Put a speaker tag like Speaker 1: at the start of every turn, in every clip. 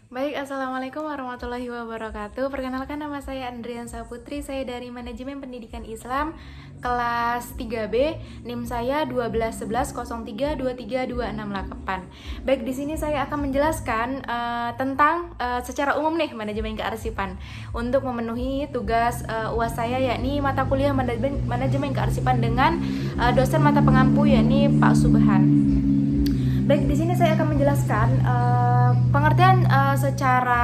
Speaker 1: Baik, Assalamualaikum warahmatullahi wabarakatuh. Perkenalkan, nama saya Andriansa Putri. Saya dari Manajemen Pendidikan Islam kelas 3B. NIM saya 12110323268. Baik, di sini saya akan menjelaskan tentang secara umum nih manajemen kearsipan untuk memenuhi tugas UAS saya, yakni mata kuliah manajemen kearsipan dengan dosen mata pengampu, yakni Pak Subhan. Baik, di sini saya akan menjelaskan pengertian secara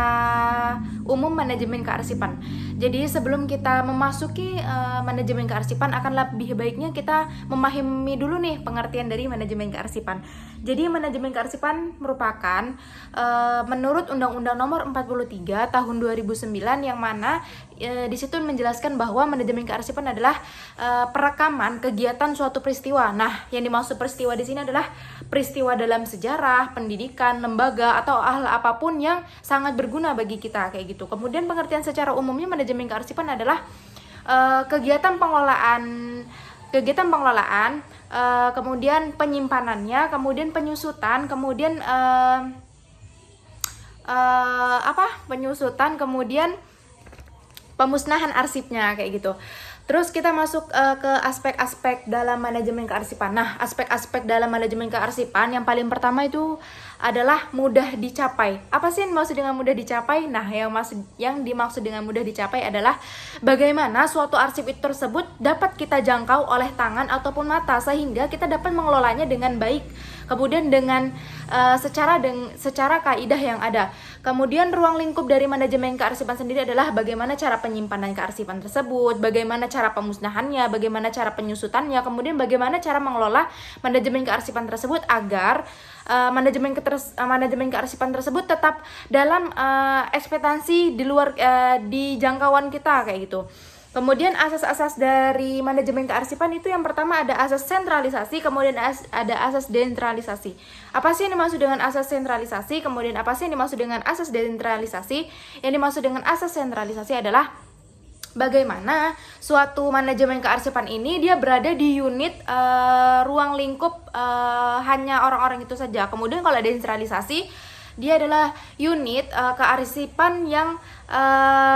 Speaker 1: umum manajemen kearsipan. Jadi sebelum kita memasuki manajemen kearsipan, akan lebih baiknya kita memahami dulu nih pengertian dari manajemen kearsipan. Jadi manajemen kearsipan merupakan menurut Undang-Undang Nomor 43 Tahun 2009, yang mana di situ menjelaskan bahwa manajemen kearsipan adalah perekaman kegiatan suatu peristiwa. Nah, yang dimaksud peristiwa di sini adalah peristiwa dalam sejarah, pendidikan, lembaga, atau hal apapun yang sangat berguna bagi kita, kayak gitu. Kemudian pengertian secara umumnya manajemen kearsipan adalah kegiatan pengelolaan, kemudian penyimpanannya, kemudian penyusutan, kemudian kemudian pemusnahan arsipnya, kayak gitu. Terus kita masuk ke aspek-aspek dalam manajemen kearsipan. Nah, aspek-aspek dalam manajemen kearsipan yang paling pertama itu adalah mudah dicapai. Apa sih yang dimaksud dengan mudah dicapai? Nah, yang dimaksud dengan mudah dicapai adalah bagaimana suatu arsip itu tersebut dapat kita jangkau oleh tangan ataupun mata, sehingga kita dapat mengelolanya dengan baik. Kemudian dengan secara kaidah yang ada. Kemudian ruang lingkup dari manajemen kearsipan sendiri adalah bagaimana cara penyimpanan kearsipan tersebut, bagaimana cara pemusnahannya, bagaimana cara penyusutannya, kemudian bagaimana cara mengelola manajemen kearsipan tersebut agar manajemen kearsipan tersebut tetap dalam ekspektasi di luar di jangkauan kita, kayak gitu. Kemudian asas-asas dari manajemen kearsipan itu yang pertama ada asas sentralisasi, kemudian ada asas desentralisasi. Apa sih yang dimaksud dengan asas sentralisasi? Kemudian apa sih yang dimaksud dengan asas desentralisasi? Yang dimaksud dengan asas sentralisasi adalah bagaimana suatu manajemen kearsipan ini dia berada di unit ruang lingkup hanya orang-orang itu saja. Kemudian kalau desentralisasi, dia adalah unit kearsipan yang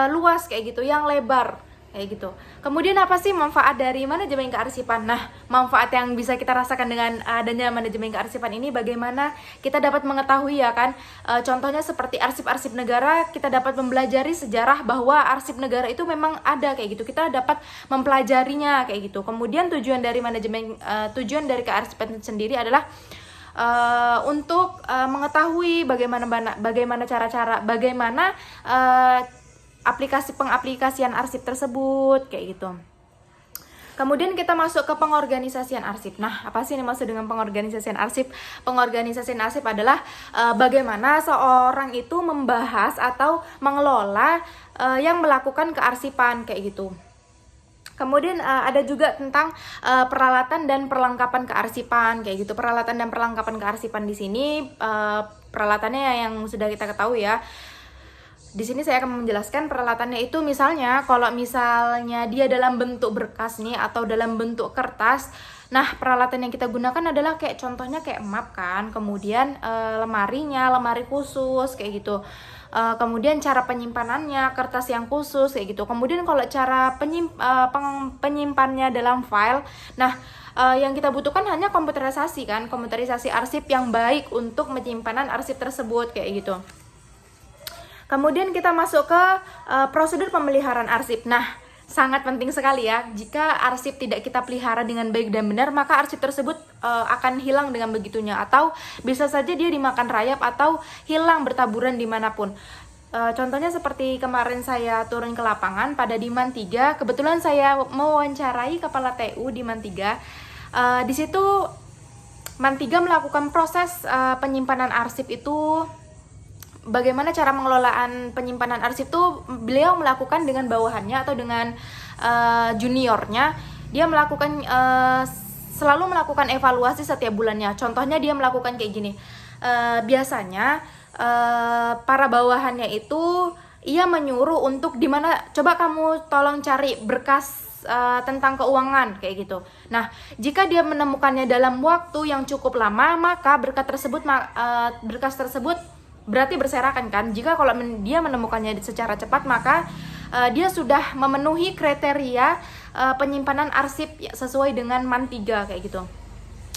Speaker 1: luas, kayak gitu, yang lebar, kayak gitu. Kemudian apa sih manfaat dari manajemen kearsipan? Nah, manfaat yang bisa kita rasakan dengan adanya manajemen kearsipan ini, bagaimana kita dapat mengetahui, ya kan, contohnya seperti arsip-arsip negara, kita dapat mempelajari sejarah bahwa arsip negara itu memang ada, kayak gitu. Kita dapat mempelajarinya, kayak gitu. Kemudian tujuan dari kearsipan sendiri adalah untuk mengetahui bagaimana pengaplikasian arsip tersebut, kayak gitu. Kemudian kita masuk ke pengorganisasian arsip. Nah, apa sih yang dimaksud dengan pengorganisasian arsip? Pengorganisasian arsip adalah bagaimana seorang itu membahas atau mengelola yang melakukan kearsipan, kayak gitu. Kemudian ada juga tentang peralatan dan perlengkapan kearsipan, kayak gitu. Peralatan dan perlengkapan kearsipan di sini peralatannya yang sudah kita ketahui, ya. Di sini saya akan menjelaskan peralatannya itu, misalnya kalau misalnya dia dalam bentuk berkas nih atau dalam bentuk kertas. Nah, peralatan yang kita gunakan adalah kayak contohnya kayak map kan, kemudian lemari khusus, kayak gitu. Kemudian cara penyimpanannya, kertas yang khusus, kayak gitu. Kemudian kalau cara penyimpannya dalam file, nah yang kita butuhkan hanya komputerisasi arsip yang baik untuk penyimpanan arsip tersebut, kayak gitu. Kemudian kita masuk ke prosedur pemeliharaan arsip. Nah, sangat penting sekali, ya. Jika arsip tidak kita pelihara dengan baik dan benar, maka arsip tersebut akan hilang dengan begitunya, atau bisa saja dia dimakan rayap atau hilang bertaburan dimanapun. Contohnya seperti kemarin saya turun ke lapangan pada Diman 3, kebetulan saya mewawancarai kepala TU Diman 3. Di situ Man 3 melakukan proses penyimpanan arsip itu. Bagaimana cara pengelolaan penyimpanan arsip itu beliau melakukan dengan bawahannya atau dengan juniornya. Dia selalu melakukan evaluasi setiap bulannya. Contohnya dia melakukan kayak gini. Biasanya para bawahannya itu ia menyuruh untuk coba kamu tolong cari berkas tentang keuangan, kayak gitu. Nah, jika dia menemukannya dalam waktu yang cukup lama, maka berkas tersebut berarti berserakan kan. Jika kalau dia menemukannya secara cepat, maka dia sudah memenuhi kriteria penyimpanan arsip sesuai dengan MAN 3 kayak gitu.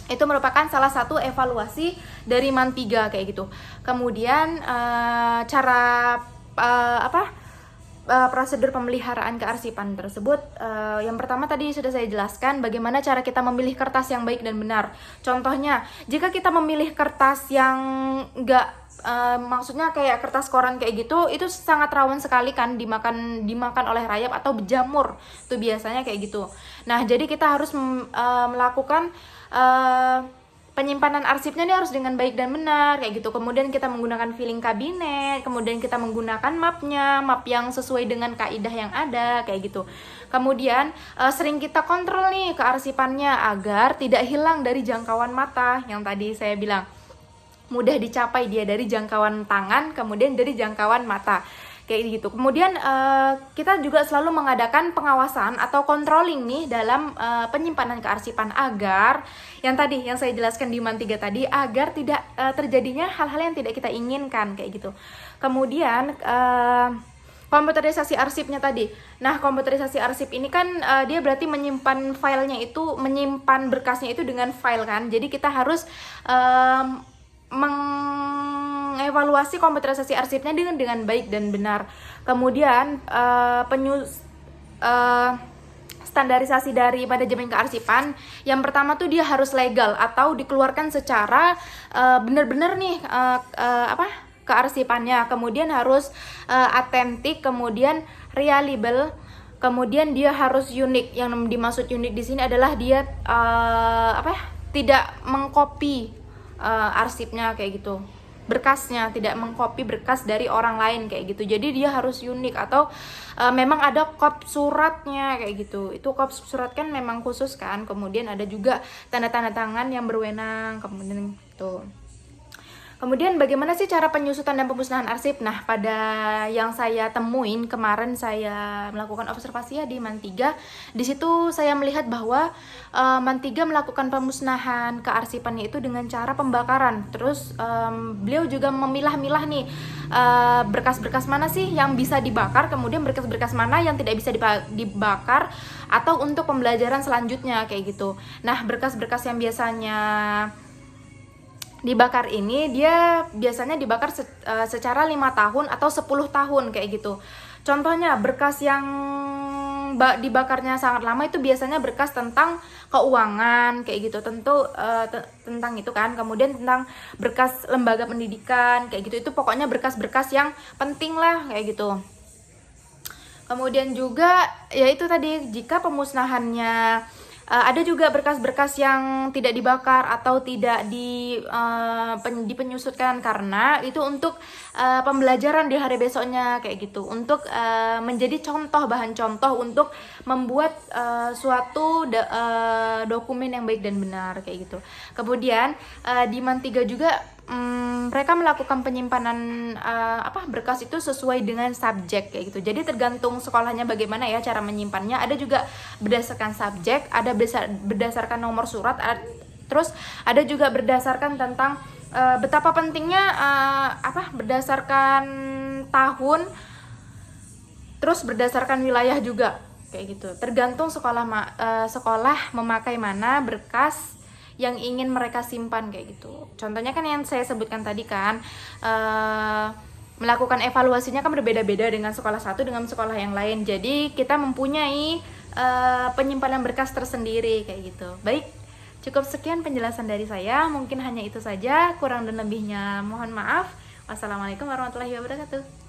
Speaker 1: Itu merupakan salah satu evaluasi dari MAN 3 kayak gitu. Kemudian cara prosedur pemeliharaan kearsipan tersebut, yang pertama tadi sudah saya jelaskan bagaimana cara kita memilih kertas yang baik dan benar. Contohnya, jika kita memilih kertas yang enggak maksudnya kayak kertas koran kayak gitu, itu sangat rawan sekali kan dimakan oleh rayap atau berjamur tuh biasanya kayak gitu. Nah, jadi kita harus melakukan penyimpanan arsipnya ini harus dengan baik dan benar kayak gitu. Kemudian kita menggunakan filing kabinet, kemudian kita menggunakan map yang sesuai dengan kaidah yang ada kayak gitu. Kemudian sering kita kontrol nih kearsipannya agar tidak hilang dari jangkauan mata yang tadi saya bilang. Mudah dicapai dia dari jangkauan tangan, kemudian dari jangkauan mata kayak gitu. Kemudian kita juga selalu mengadakan pengawasan atau controlling nih dalam penyimpanan kearsipan agar yang saya jelaskan di MAN 3 tadi, agar tidak terjadinya hal-hal yang tidak kita inginkan kayak gitu. Kemudian komputerisasi arsipnya tadi. Nah, komputerisasi arsip ini kan dia berarti menyimpan filenya itu, menyimpan berkasnya itu dengan file kan. Jadi kita harus mengevaluasi komputerisasi arsipnya dengan baik dan benar. Kemudian standarisasi dari manajemen kearsipan, yang pertama tuh dia harus legal atau dikeluarkan secara benar-benar nih kearsipannya. Kemudian harus authentic, kemudian reliable, kemudian dia harus unik. Yang dimaksud unik di sini adalah dia tidak mengcopy arsipnya kayak gitu, berkasnya tidak mengcopy berkas dari orang lain kayak gitu. Jadi dia harus unik atau memang ada kop suratnya kayak gitu. Itu kop surat kan memang khusus kan. Kemudian ada juga tanda-tanda tangan yang berwenang, kemudian itu. Kemudian bagaimana sih cara penyusutan dan pemusnahan arsip? Nah, pada yang saya temuin kemarin saya melakukan observasi ya di MAN 3. Di situ saya melihat bahwa MAN 3 melakukan pemusnahan kearsipannya itu dengan cara pembakaran. Terus beliau juga memilah-milah nih berkas-berkas mana sih yang bisa dibakar, kemudian berkas-berkas mana yang tidak bisa dibakar atau untuk pembelajaran selanjutnya kayak gitu. Nah, berkas-berkas yang biasanya dibakar ini dia biasanya dibakar secara 5 tahun atau 10 tahun kayak gitu. Contohnya berkas yang dibakarnya sangat lama itu biasanya berkas tentang keuangan kayak gitu, tentu tentang itu kan. Kemudian tentang berkas lembaga pendidikan kayak gitu, itu pokoknya berkas-berkas yang penting lah kayak gitu. Kemudian juga ya itu tadi, jika pemusnahannya ada juga berkas-berkas yang tidak dibakar atau tidak dipenyusutkan, karena itu untuk pembelajaran di hari besoknya kayak gitu, untuk menjadi bahan contoh untuk membuat suatu dokumen yang baik dan benar kayak gitu. Kemudian di MAN 3 juga mereka melakukan penyimpanan berkas itu sesuai dengan subjek kayak gitu. Jadi tergantung sekolahnya bagaimana ya cara menyimpannya. Ada juga berdasarkan subjek, ada berdasarkan nomor surat, terus ada juga berdasarkan tentang betapa pentingnya berdasarkan tahun, terus berdasarkan wilayah juga kayak gitu. Tergantung sekolah memakai mana berkas yang ingin mereka simpan kayak gitu. Contohnya kan yang saya sebutkan tadi kan, melakukan evaluasinya kan berbeda-beda dengan sekolah satu dengan sekolah yang lain. Jadi kita mempunyai penyimpanan berkas tersendiri kayak gitu. Baik, cukup sekian penjelasan dari saya. Mungkin hanya itu saja, kurang dan lebihnya mohon maaf. Wassalamualaikum warahmatullahi wabarakatuh.